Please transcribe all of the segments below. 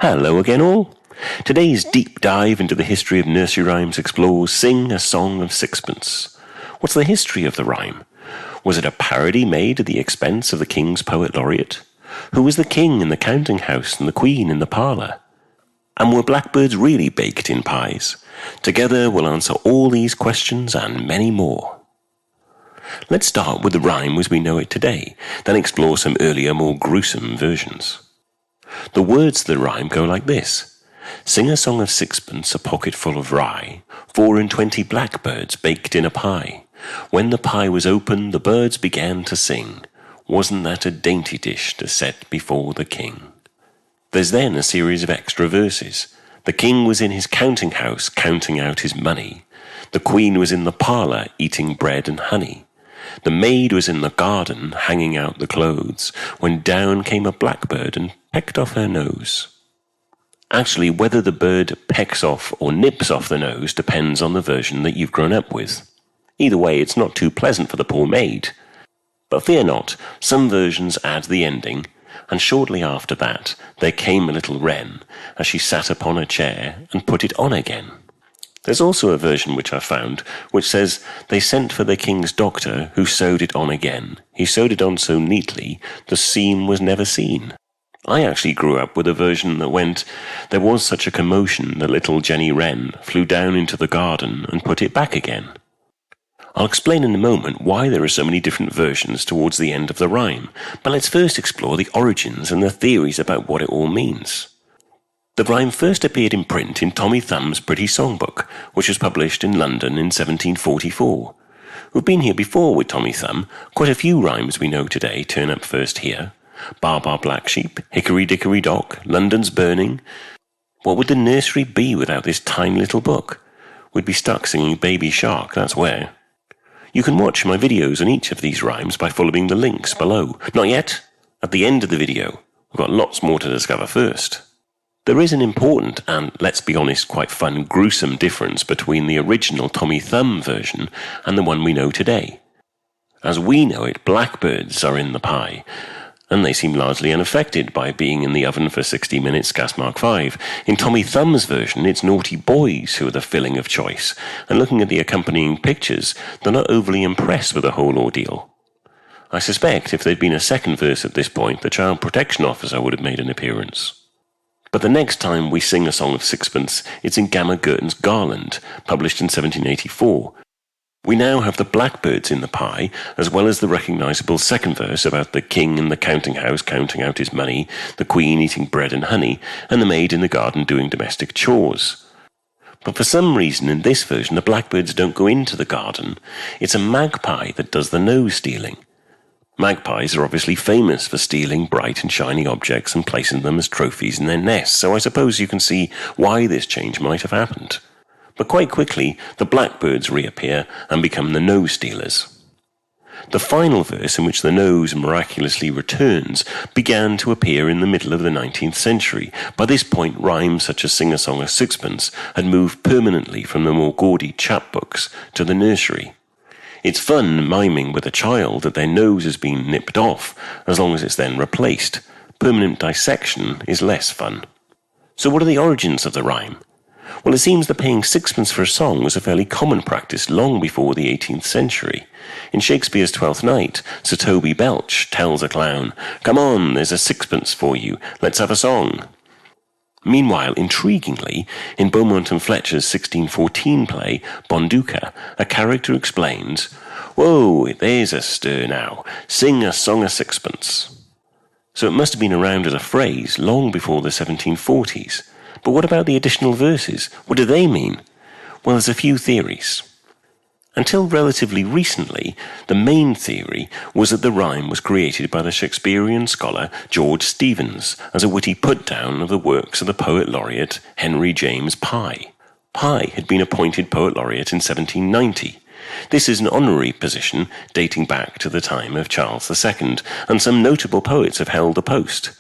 Hello again all. Today's deep dive into the history of nursery rhymes explores Sing a Song of Sixpence. What's the history of the rhyme? Was it a parody made at the expense of the King's Poet Laureate? Who was the king in the counting house and the queen in the parlour? And were blackbirds really baked in pies? Together we'll answer all these questions and many more. Let's start with the rhyme as we know it today, then explore some earlier, more gruesome versions. The words of the rhyme go like this. Sing a song of sixpence, a pocket full of rye, 24 blackbirds baked in a pie. When the pie was open, the birds began to sing. Wasn't that a dainty dish to set before the king? There's then a series of extra verses. The king was in his counting house, counting out his money. The queen was in the parlour, eating bread and honey. The maid was in the garden, hanging out the clothes, when down came a blackbird and pecked off her nose. Actually, whether the bird pecks off or nips off the nose depends on the version that you've grown up with. Either way, it's not too pleasant for the poor maid. But fear not, some versions add the ending, and shortly after that there came a little wren, as she sat upon a chair and put it on again. There's also a version which I found, which says, they sent for the king's doctor, who sewed it on again. He sewed it on so neatly, the seam was never seen. I actually grew up with a version that went, there was such a commotion that little Jenny Wren flew down into the garden and put it back again. I'll explain in a moment why there are so many different versions towards the end of the rhyme, but let's first explore the origins and the theories about what it all means. The rhyme first appeared in print in Tommy Thumb's Pretty Songbook, which was published in London in 1744. We've been here before with Tommy Thumb. Quite a few rhymes we know today turn up first here. Bar Bar Black Sheep, Hickory Dickory Dock, London's Burning. What would the nursery be without this tiny little book? We'd be stuck singing Baby Shark, that's where. You can watch my videos on each of these rhymes by following the links below. Not yet. At the end of the video. We've got lots more to discover first. There is an important and, let's be honest, quite fun, gruesome difference between the original Tommy Thumb version and the one we know today. As we know it, blackbirds are in the pie, and they seem largely unaffected by being in the oven for 60 minutes, gas mark 5. In Tommy Thumb's version, it's naughty boys who are the filling of choice, and looking at the accompanying pictures, they're not overly impressed with the whole ordeal. I suspect if there'd been a second verse at this point, the Child Protection Officer would have made an appearance. But the next time we sing a Song of Sixpence, it's in Gamma Gurton's Garland, published in 1784. We now have the blackbirds in the pie, as well as the recognisable second verse about the king in the counting house counting out his money, the queen eating bread and honey, and the maid in the garden doing domestic chores. But for some reason in this version the blackbirds don't go into the garden. It's a magpie that does the nose stealing. Magpies are obviously famous for stealing bright and shiny objects and placing them as trophies in their nests, so I suppose you can see why this change might have happened. But quite quickly, the blackbirds reappear and become the nose stealers. The final verse, in which the nose miraculously returns, began to appear in the middle of the 19th century. By this point, rhymes such as Sing a Song of Sixpence had moved permanently from the more gaudy chapbooks to the nursery. It's fun miming with a child that their nose has been nipped off, as long as it's then replaced. Permanent dissection is less fun. So what are the origins of the rhyme? Well, it seems that paying sixpence for a song was a fairly common practice long before the 18th century. In Shakespeare's Twelfth Night, Sir Toby Belch tells a clown, "Come on, there's a sixpence for you, let's have a song." Meanwhile, intriguingly, in Beaumont and Fletcher's 1614 play, Bonduca, a character explains, "Whoa, there's a stir now, sing a song of sixpence." So it must have been around as a phrase long before the 1740s. But what about the additional verses? What do they mean? Well, there's a few theories. Until relatively recently, the main theory was that the rhyme was created by the Shakespearean scholar George Steevens as a witty put-down of the works of the poet laureate Henry James Pye. Pye had been appointed poet laureate in 1790. This is an honorary position dating back to the time of Charles II, and some notable poets have held the post.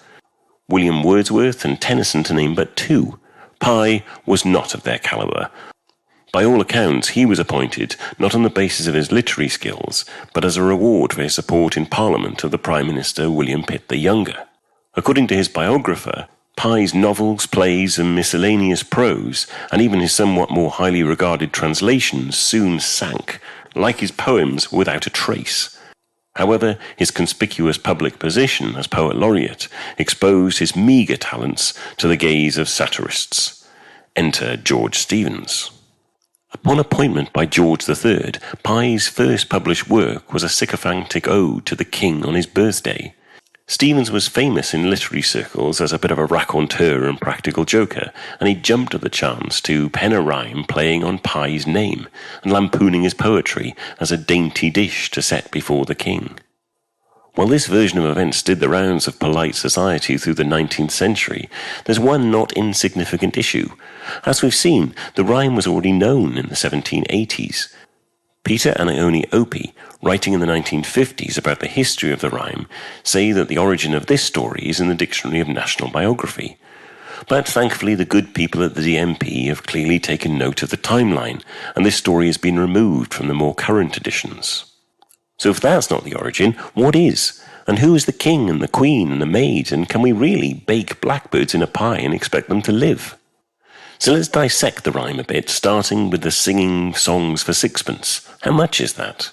William Wordsworth and Tennyson to name but two. Pye was not of their calibre. By all accounts, he was appointed not on the basis of his literary skills, but as a reward for his support in Parliament of the Prime Minister William Pitt the Younger. According to his biographer, Pye's novels, plays, and miscellaneous prose, and even his somewhat more highly regarded translations, soon sank, like his poems, without a trace. However, his conspicuous public position as poet laureate exposed his meagre talents to the gaze of satirists. Enter George Steevens. Upon appointment by George III, Pye's first published work was a sycophantic ode to the king on his birthday. Steevens was famous in literary circles as a bit of a raconteur and practical joker, and he jumped at the chance to pen a rhyme playing on Pye's name and lampooning his poetry as a dainty dish to set before the king. While this version of events did the rounds of polite society through the 19th century, there's one not insignificant issue. As we've seen, the rhyme was already known in the 1780s. Peter and Ione Opie, writing in the 1950s about the history of the rhyme, say that the origin of this story is in the Dictionary of National Biography. But thankfully the good people at the DMP have clearly taken note of the timeline, and this story has been removed from the more current editions. So if that's not the origin, what is? And who is the king and the queen and the maids, and can we really bake blackbirds in a pie and expect them to live? So let's dissect the rhyme a bit, starting with the singing songs for sixpence. How much is that?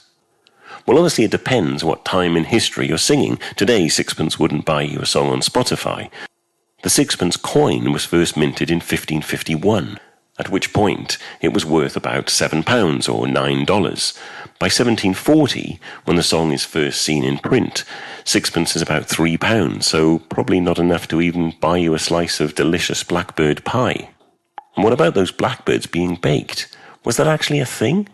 Well, obviously it depends what time in history you're singing. Today, sixpence wouldn't buy you a song on Spotify. The sixpence coin was first minted in 1551, at which point it was worth about £7 or $9. By 1740, when the song is first seen in print, sixpence is about £3, so probably not enough to even buy you a slice of delicious blackbird pie. And what about those blackbirds being baked? Was that actually a thing?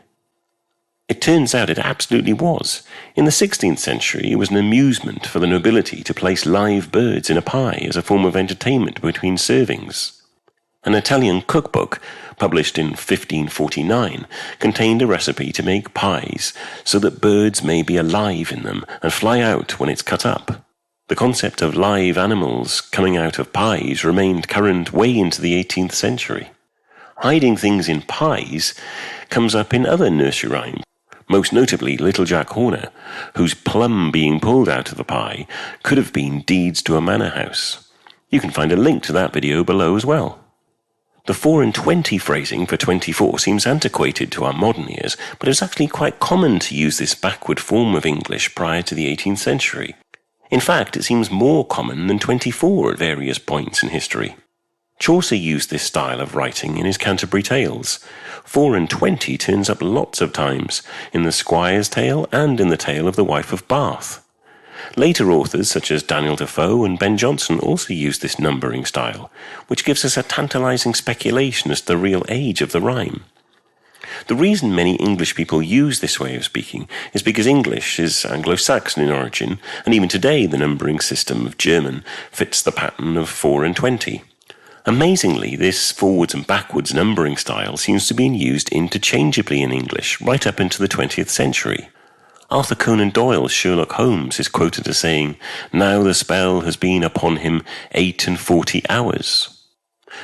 It turns out it absolutely was. In the 16th century, it was an amusement for the nobility to place live birds in a pie as a form of entertainment between servings. An Italian cookbook, published in 1549, contained a recipe to make pies so that birds may be alive in them and fly out when it's cut up. The concept of live animals coming out of pies remained current way into the 18th century. Hiding things in pies comes up in other nursery rhymes, most notably Little Jack Horner, whose plum being pulled out of the pie could have been deeds to a manor house. You can find a link to that video below as well. The 4 and 20 phrasing for 24 seems antiquated to our modern ears, but it was actually quite common to use this backward form of English prior to the 18th century. In fact, it seems more common than 24 at various points in history. Chaucer used this style of writing in his Canterbury Tales. 4 and 20 turns up lots of times in the Squire's Tale and in the Tale of the Wife of Bath. Later authors such as Daniel Defoe and Ben Jonson also used this numbering style, which gives us a tantalizing speculation as to the real age of the rhyme. The reason many English people use this way of speaking is because English is Anglo-Saxon in origin, and even today the numbering system of German fits the pattern of 4 and 20. Amazingly, this forwards and backwards numbering style seems to be used interchangeably in English right up into the 20th century. Arthur Conan Doyle's Sherlock Holmes is quoted as saying, "Now the spell has been upon him 48 hours."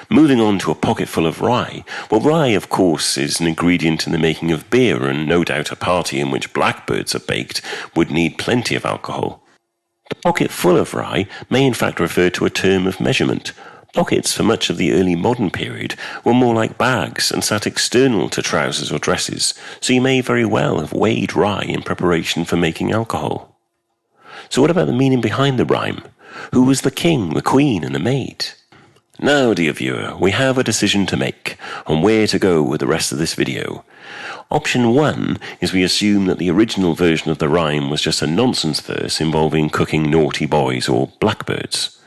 Moving on to a pocket full of rye. Well, rye, of course, is an ingredient in the making of beer, and no doubt a party in which blackbirds are baked would need plenty of alcohol. The pocket full of rye may in fact refer to a term of measurement. Pockets for much of the early modern period were more like bags and sat external to trousers or dresses, so you may very well have weighed rye in preparation for making alcohol. So what about the meaning behind the rhyme? Who was the king, the queen, and the maid? Now, dear viewer, we have a decision to make on where to go with the rest of this video. Option 1 is we assume that the original version of the rhyme was just a nonsense verse involving cooking naughty boys or blackbirds,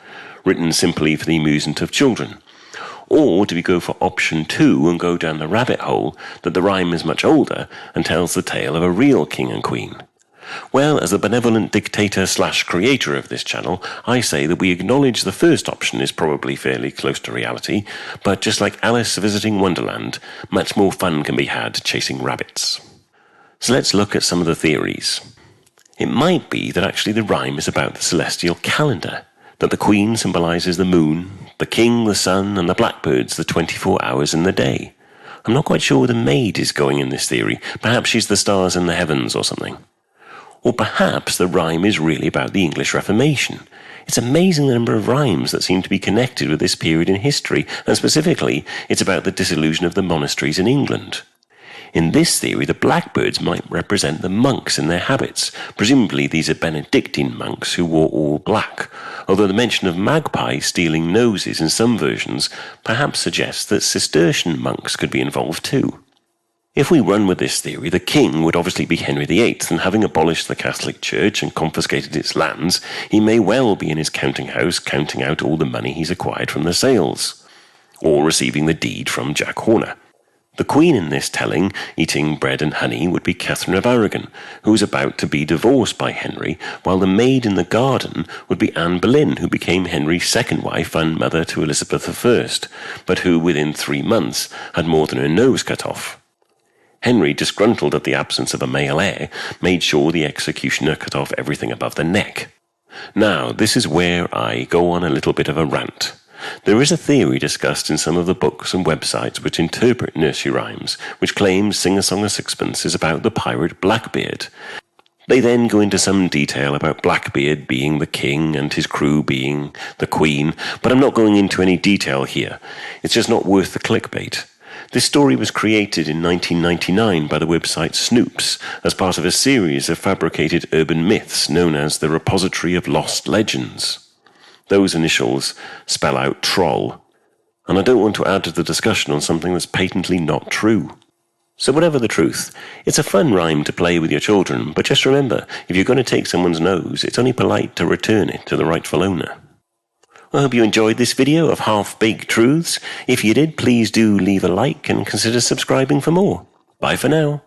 written simply for the amusement of children. Or do we go for option 2 and go down the rabbit hole that the rhyme is much older and tells the tale of a real king and queen? Well, as the benevolent dictator/creator of this channel, I say that we acknowledge the first option is probably fairly close to reality, but just like Alice visiting Wonderland, much more fun can be had chasing rabbits. So let's look at some of the theories. It might be that actually the rhyme is about the celestial calendar, that the queen symbolises the moon, the king the sun, and the blackbirds the 24 hours in the day. I'm not quite sure where the maid is going in this theory. Perhaps she's the stars in the heavens or something. Or perhaps the rhyme is really about the English Reformation. It's amazing the number of rhymes that seem to be connected with this period in history, and specifically, it's about the dissolution of the monasteries in England. In this theory, the blackbirds might represent the monks and their habits. Presumably these are Benedictine monks who wore all black, although the mention of magpies stealing noses in some versions perhaps suggests that Cistercian monks could be involved too. If we run with this theory, the king would obviously be Henry VIII, and having abolished the Catholic Church and confiscated its lands, he may well be in his counting house counting out all the money he's acquired from the sales, or receiving the deed from Jack Horner. The queen in this telling, eating bread and honey, would be Catherine of Aragon, who was about to be divorced by Henry, while the maid in the garden would be Anne Boleyn, who became Henry's second wife and mother to Elizabeth I, but who within 3 months had more than her nose cut off. Henry, disgruntled at the absence of a male heir, made sure the executioner cut off everything above the neck. Now, this is where I go on a little bit of a rant. There is a theory discussed in some of the books and websites which interpret nursery rhymes, which claims Sing a Song of Sixpence is about the pirate Blackbeard. They then go into some detail about Blackbeard being the king and his crew being the queen, but I'm not going into any detail here. It's just not worth the clickbait. This story was created in 1999 by the website Snoops as part of a series of fabricated urban myths known as the Repository of Lost Legends. Those initials spell out troll, and I don't want to add to the discussion on something that's patently not true. So whatever the truth, it's a fun rhyme to play with your children, but just remember, if you're going to take someone's nose, it's only polite to return it to the rightful owner. I hope you enjoyed this video of half-baked truths. If you did, please do leave a like and consider subscribing for more. Bye for now.